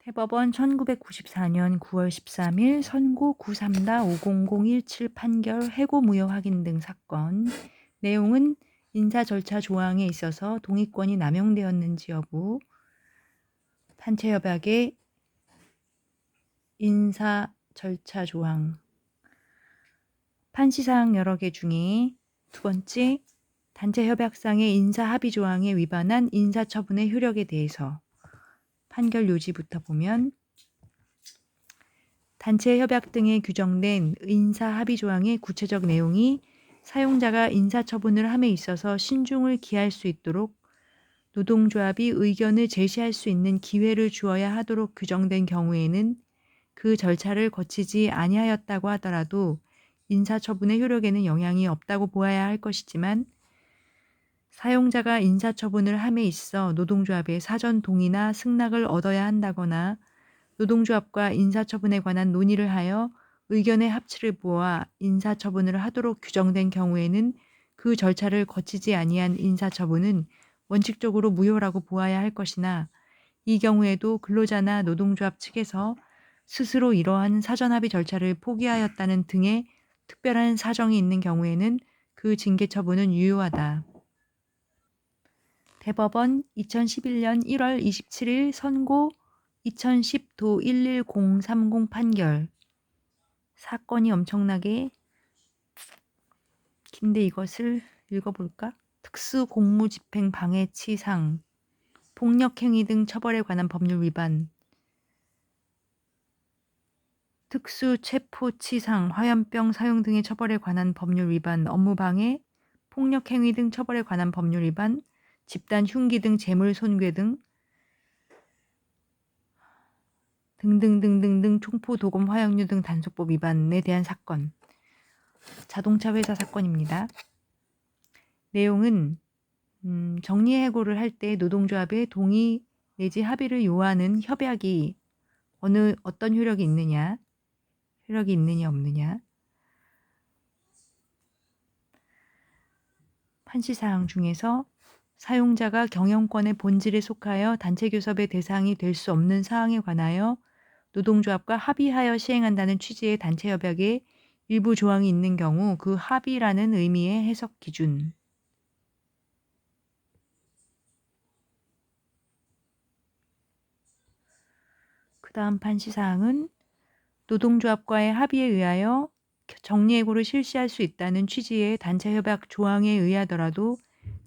대법원 1994년 9월 13일 선고 934-50017 판결 해고 무효 확인 등 사건. 내용은 인사 절차 조항에 있어서 동의권이 남용되었는지 여부, 단체 협약의 인사 절차 조항, 판시사항 여러 개 중에 두 번째, 단체 협약상의 인사 합의 조항에 위반한 인사처분의 효력에 대해서 판결 요지부터 보면 단체 협약 등에 규정된 인사 합의 조항의 구체적 내용이 사용자가 인사처분을 함에 있어서 신중을 기할 수 있도록 노동조합이 의견을 제시할 수 있는 기회를 주어야 하도록 규정된 경우에는 그 절차를 거치지 아니하였다고 하더라도 인사처분의 효력에는 영향이 없다고 보아야 할 것이지만, 사용자가 인사처분을 함에 있어 노동조합의 사전 동의나 승낙을 얻어야 한다거나 노동조합과 인사처분에 관한 논의를 하여 의견의 합치를 보아 인사처분을 하도록 규정된 경우에는 그 절차를 거치지 아니한 인사처분은 원칙적으로 무효라고 보아야 할 것이나, 이 경우에도 근로자나 노동조합 측에서 스스로 이러한 사전합의 절차를 포기하였다는 등의 특별한 사정이 있는 경우에는 그 징계처분은 유효하다. 대법원 2011년 1월 27일 선고 2010도 11030 판결. 사건이 엄청나게 긴데 이것을 읽어볼까? 특수공무집행 방해치상, 폭력행위 등 처벌에 관한 법률 위반, 특수체포치상, 화염병 사용 등의 처벌에 관한 법률 위반, 업무방해, 폭력행위 등 처벌에 관한 법률 위반, 집단 흉기 등 재물 손괴 등 등등등등등 총포 도검 화약류 등 단속법 위반에 대한 사건. 자동차 회사 사건입니다. 내용은 정리해고를 할 때 노동조합의 동의 내지 합의를 요하는 협약이 어떤 효력이 있느냐 없느냐, 판시사항 중에서 사용자가 경영권의 본질에 속하여 단체교섭의 대상이 될 수 없는 사항에 관하여 노동조합과 합의하여 시행한다는 취지의 단체협약에 일부 조항이 있는 경우 그 합의라는 의미의 해석 기준. 그 다음 판시사항은 노동조합과의 합의에 의하여 정리해고를 실시할 수 있다는 취지의 단체협약 조항에 의하더라도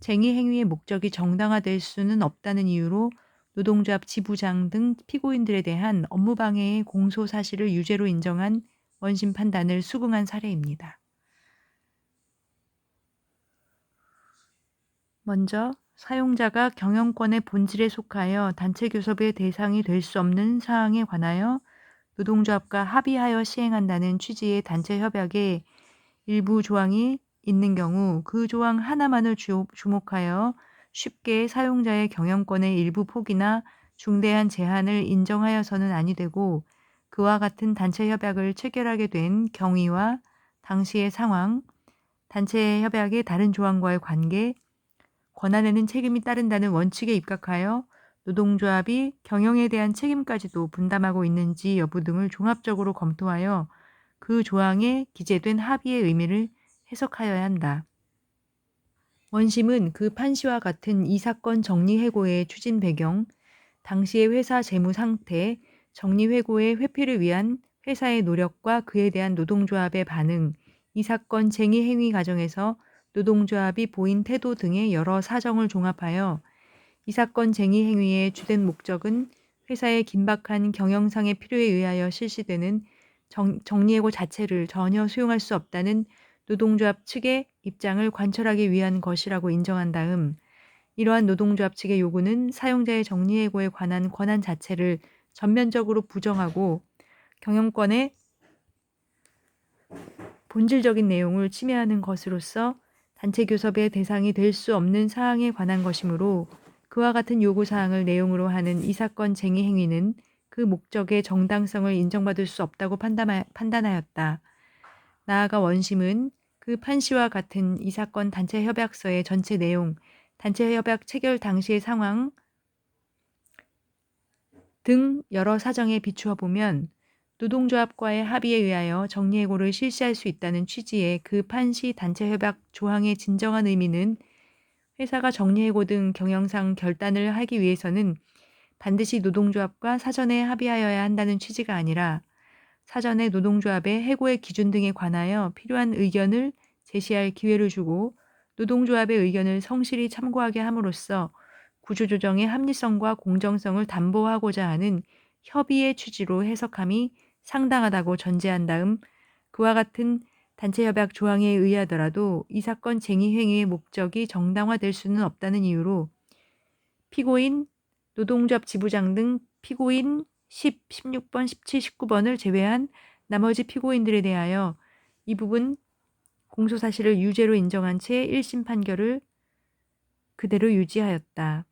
쟁의행위의 목적이 정당화될 수는 없다는 이유로 노동조합 지부장 등 피고인들에 대한 업무방해의 공소사실을 유죄로 인정한 원심 판단을 수긍한 사례입니다. 먼저 사용자가 경영권의 본질에 속하여 단체교섭의 대상이 될 수 없는 사항에 관하여 노동조합과 합의하여 시행한다는 취지의 단체협약에 일부 조항이 있는 경우 그 조항 하나만을 주목하여 쉽게 사용자의 경영권의 일부 포기나 중대한 제한을 인정하여서는 아니 되고, 그와 같은 단체협약을 체결하게 된 경위와 당시의 상황, 단체협약의 다른 조항과의 관계, 권한에는 책임이 따른다는 원칙에 입각하여 노동조합이 경영에 대한 책임까지도 분담하고 있는지 여부 등을 종합적으로 검토하여 그 조항에 기재된 합의의 의미를 해석하여야 한다. 원심은 그 판시와 같은 이 사건 정리해고의 추진 배경, 당시의 회사 재무 상태, 정리해고의 회피를 위한 회사의 노력과 그에 대한 노동조합의 반응, 이 사건 쟁의 행위 과정에서 노동조합이 보인 태도 등의 여러 사정을 종합하여 이 사건 쟁의 행위의 주된 목적은 회사의 긴박한 경영상의 필요에 의하여 실시되는 정리해고 자체를 전혀 수용할 수 없다는 노동조합 측의 입장을 관철하기 위한 것이라고 인정한 다음, 이러한 노동조합 측의 요구는 사용자의 정리해고에 관한 권한 자체를 전면적으로 부정하고 경영권의 본질적인 내용을 침해하는 것으로서 단체교섭의 대상이 될 수 없는 사항에 관한 것이므로 그와 같은 요구사항을 내용으로 하는 이 사건 쟁의 행위는 그 목적의 정당성을 인정받을 수 없다고 판단하였다. 나아가 원심은 그 판시와 같은 이 사건 단체협약서의 전체 내용, 단체협약 체결 당시의 상황, 등 여러 사정에 비추어 보면 노동조합과의 합의에 의하여 정리해고를 실시할 수 있다는 취지의 그 판시 단체협약 조항의 진정한 의미는 회사가 정리해고 등 경영상 결단을 하기 위해서는 반드시 노동조합과 사전에 합의하여야 한다는 취지가 아니라 사전에 노동조합의 해고의 기준 등에 관하여 필요한 의견을 제시할 기회를 주고 노동조합의 의견을 성실히 참고하게 함으로써 구조조정의 합리성과 공정성을 담보하고자 하는 협의의 취지로 해석함이 상당하다고 전제한 다음 그와 같은 단체협약 조항에 의하더라도 이 사건 쟁의행위의 목적이 정당화될 수는 없다는 이유로 피고인, 노동조합 지부장 등 피고인 10, 16번, 17, 19번을 제외한 나머지 피고인들에 대하여 이 부분 공소사실을 유죄로 인정한 채 1심 판결을 그대로 유지하였다.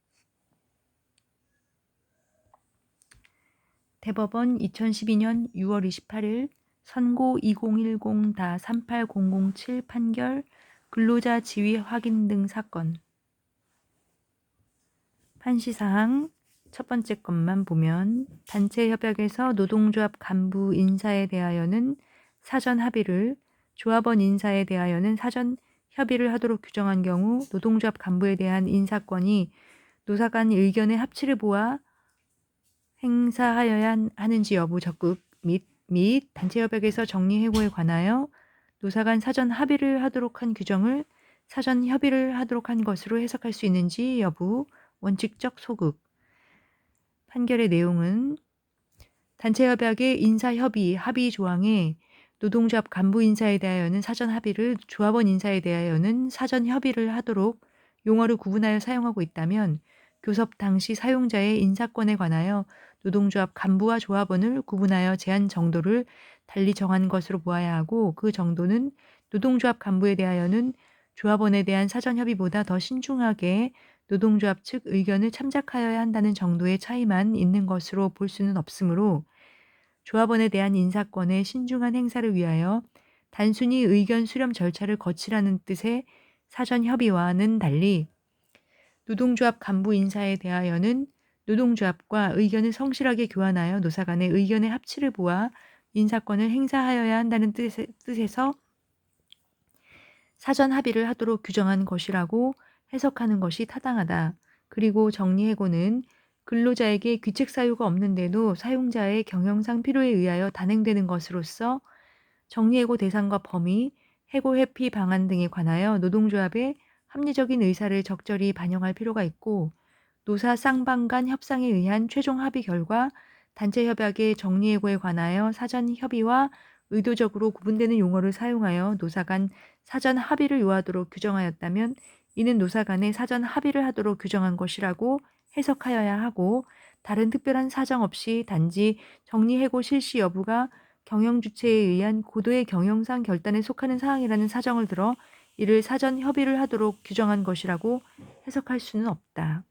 대법원 2012년 6월 28일 선고 2010-38007 판결 근로자 지위 확인 등 사건. 판시사항 첫 번째 것만 보면 단체 협약에서 노동조합 간부 인사에 대하여는 사전 합의를, 조합원 인사에 대하여는 사전 협의를 하도록 규정한 경우 노동조합 간부에 대한 인사권이 노사 간 의견의 합치를 보아 행사하여야 하는지 여부 적극 및 단체 협약에서 정리해고에 관하여 노사 간 사전 합의를 하도록 한 규정을 사전 협의를 하도록 한 것으로 해석할 수 있는지 여부 원칙적 소극. 판결의 내용은 단체협약의 인사협의 합의 조항에 노동조합 간부 인사에 대하여는 사전 합의를, 조합원 인사에 대하여는 사전 협의를 하도록 용어를 구분하여 사용하고 있다면 교섭 당시 사용자의 인사권에 관하여 노동조합 간부와 조합원을 구분하여 제한 정도를 달리 정한 것으로 보아야 하고 그 정도는 노동조합 간부에 대하여는 조합원에 대한 사전 협의보다 더 신중하게 노동조합 측 의견을 참작하여야 한다는 정도의 차이만 있는 것으로 볼 수는 없으므로 조합원에 대한 인사권의 신중한 행사를 위하여 단순히 의견 수렴 절차를 거치라는 뜻의 사전 협의와는 달리 노동조합 간부 인사에 대하여는 노동조합과 의견을 성실하게 교환하여 노사 간의 의견의 합치를 보아 인사권을 행사하여야 한다는 뜻에서 사전 합의를 하도록 규정한 것이라고 해석하는 것이 타당하다. 그리고 정리해고는 근로자에게 귀책 사유가 없는데도 사용자의 경영상 필요에 의하여 단행되는 것으로서 정리해고 대상과 범위, 해고 회피 방안 등에 관하여 노동조합의 합리적인 의사를 적절히 반영할 필요가 있고 노사 쌍방 간 협상에 의한 최종 합의 결과 단체 협약의 정리해고에 관하여 사전 협의와 의도적으로 구분되는 용어를 사용하여 노사 간 사전 합의를 요하도록 규정하였다면 이는 노사 간의 사전 합의를 하도록 규정한 것이라고 해석하여야 하고 다른 특별한 사정 없이 단지 정리해고 실시 여부가 경영주체에 의한 고도의 경영상 결단에 속하는 사항이라는 사정을 들어 이를 사전 협의를 하도록 규정한 것이라고 해석할 수는 없다.